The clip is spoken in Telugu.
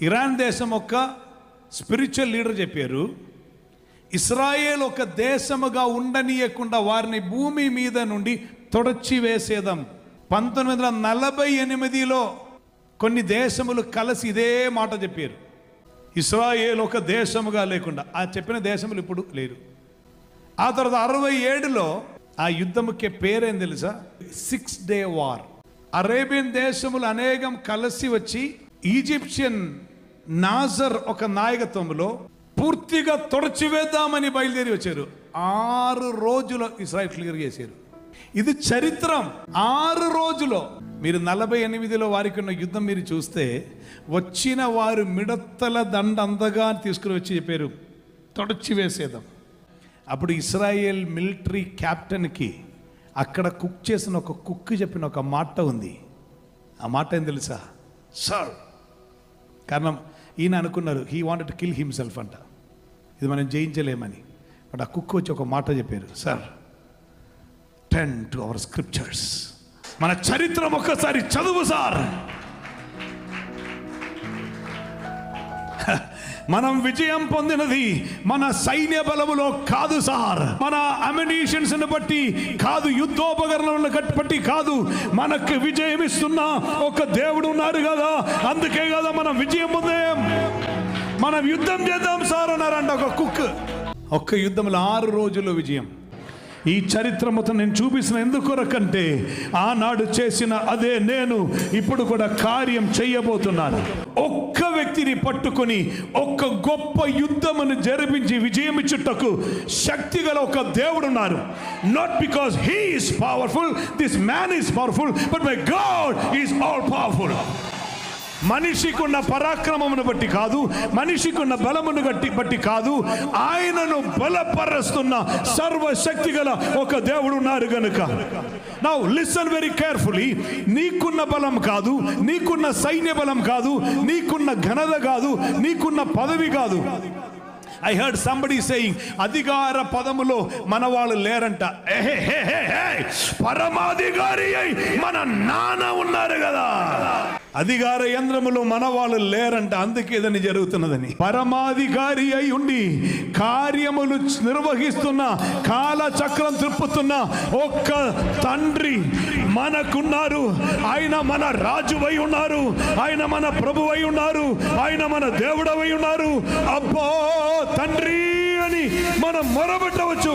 ఇరాన్ దేశం ఒక స్పిరిచువల్ లీడర్ చెప్పారు, ఇస్రాయేల్ ఒక దేశముగా ఉండనీయకుండా వారిని భూమి మీద నుండి తొడచి వేసేదాం. 1948లో కొన్ని దేశములు కలిసి ఇదే మాట చెప్పారు, ఇస్రాయేల్ ఒక దేశముగా లేకుండా. ఆ చెప్పిన దేశములు ఇప్పుడు లేరు. ఆ తర్వాత 67లో ఆ యుద్ధముకే పేరేం తెలుసా? 6 Day War. అరేబియన్ దేశములు అనేకం కలిసి వచ్చి ఈజిప్షియన్ నాజర్ ఒక నాయకత్వంలో పూర్తిగా తొడచివేద్దామని బయలుదేరి వచ్చారు. 6 రోజులు ఇస్రాయేల్ క్లియర్ చేశారు. ఇది చరిత్రం. 6 రోజులో. మీరు 48లో వారికి ఉన్న యుద్ధం మీరు చూస్తే వచ్చిన వారు మిడతల దండ అందగా తీసుకుని వచ్చి చెప్పారు, తొడచివేసేద్దాం. అప్పుడు ఇస్రాయేల్ మిలిటరీ క్యాప్టెన్కి అక్కడ కుక్ చేసిన ఒక కుక్ చెప్పిన ఒక మాట ఉంది. ఆ మాట ఏం తెలుసా? సార్. కారణం ఈయన అనుకున్నారు he wanted to kill himself అంట, ఇది మనం జయించలేమని. బట్ ఆ కుక్ వచ్చి ఒక మాట చెప్పారు, sir, turn to our scriptures, మన చరిత్ర ఒక్కసారి చదువు సార్. మనం విజయం పొందినది మన సైన్య బలములో కాదు సార్, మన అమ్యునిషన్స్ బట్టి కాదు, యుద్ధోపకరణలను బట్టి కాదు, మనకు విజయం ఇస్తున్న ఒక దేవుడు ఉన్నారు కదా, అందుకే కదా మనం విజయం పొందాం. మనం యుద్ధం చేద్దాం సార్ అన్నారంట ఒక కుక్. ఒక్క యుద్ధంలో 6 రోజుల్లో విజయం. ఈ చరిత్ర మొత్తం నేను చూపిస్తున్న ఎందుకొరకంటే ఆనాడు చేసిన అదే నేను ఇప్పుడు కూడా కార్యం చేయబోతున్నాను. ఒక్క వ్యక్తిని పట్టుకొని ఒక్క గొప్ప యుద్ధమును జరిపించి విజయం ఇచ్చుటకు శక్తి గల ఒక దేవుడు ఉన్నారు. Not because he is powerful, this man is powerful, but my God is all powerful. మనిషికున్న పరాక్రమమును బట్టి కాదు, మనిషికున్న బలమును బట్టి కాదు, ఆయనను బలపరుస్తున్న సర్వశక్తి గల ఒక దేవుడు ఉన్నారు గనుక. Now listen very carefully. నీకున్న బలం కాదు, నీకున్న సైన్య బలం కాదు, నీకున్న ఘనత కాదు, నీకున్న పదవి కాదు. I heard somebody saying అధికార పదములో మన వాళ్ళు లేరంట. పరమాధికారి మన నాన్న ఉన్నారు కదా. అధికార యంత్రములో మన వాళ్ళు లేరంట, అందుకే ఏదని జరుగుతున్నదని. పరమాధికారి అయి ఉండి కార్యములు నిర్వహిస్తున్న, కాల చక్రం తిప్పుతున్న ఒక్క తండ్రి మనకున్నారు. ఆయన మన రాజువై ఉన్నారు, ఆయన మన ప్రభువై ఉన్నారు, ఆయన మన దేవుడవై ఉన్నారు. అబ్బో తండ్రి అని మనం మొరబెట్టవచ్చు.